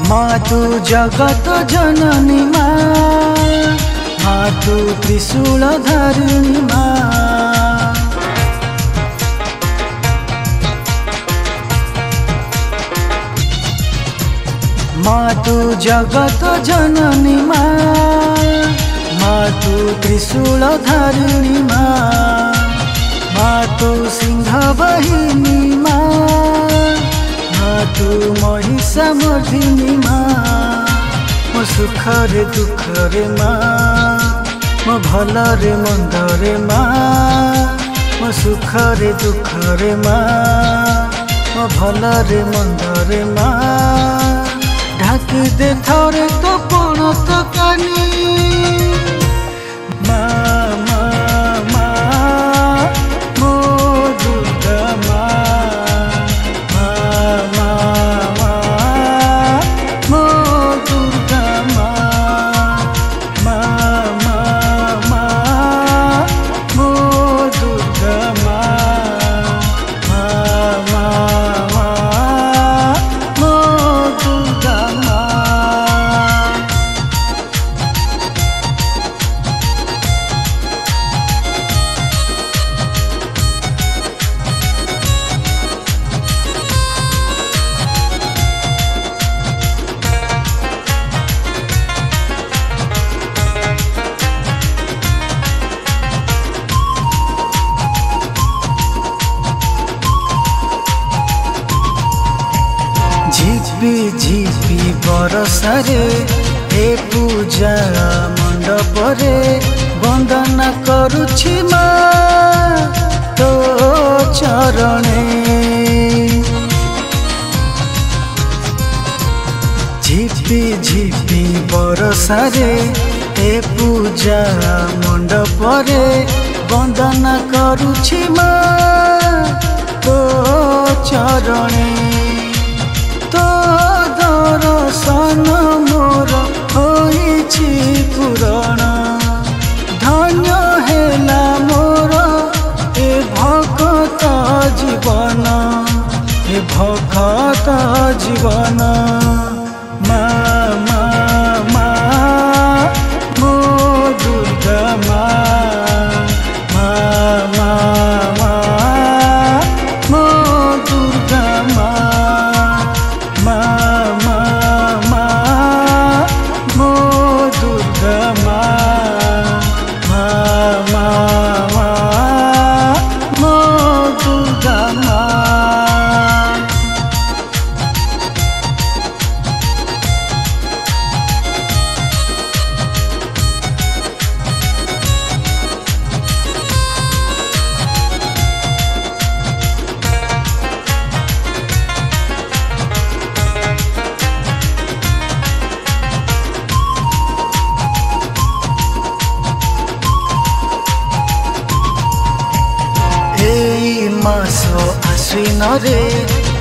माँ तू जगत जननी माँ तू त्रिशूल धारिणी माँ तू जगत जननी माँ तू त्रिशूल धारिणी माँ तू सिंह वाहिनी तू महिषामर्दिनी मो सुखरे दुखरे मो भलरे मंदरे मो सुखरे दुखरे मो भलरे मंदरे ढाकी दे थरे तो पण तो कानी मो दुर्गा झिपी झिपी बरसारे हे पूजा मंडपरे वंदना करुछि माँ तो चरणे झिपी झिपी बरसारे हे पूजा मंडपरे वंदना करुछि माँ तो चरणे तो दर्शन मोर होइछि पूरण धन्य हेला मोर ए भक्त जीवन ए भक्त जीवन मो दुर्गा मो दुर्गा मो दुर्गा मो दुर्गा मास आश्विन रे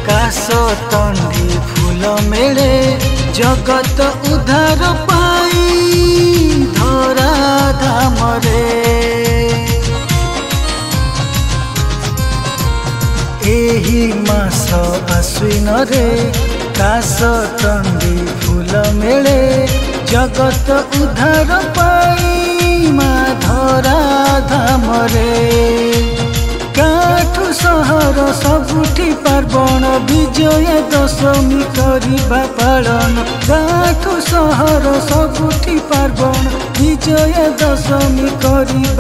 काश तंडी फूल मेले जगत उद्धार पाई धरा धाम रे एही मास आश्विन रे काश तंडी फूल मेले जगत उद्धार पाई माँ धरा धाम रे काठू सहर सबुठी पार्वण विजय दशमी करिबा पालन काठू सहर सबुठी पार्वण विजय दशमी करिबा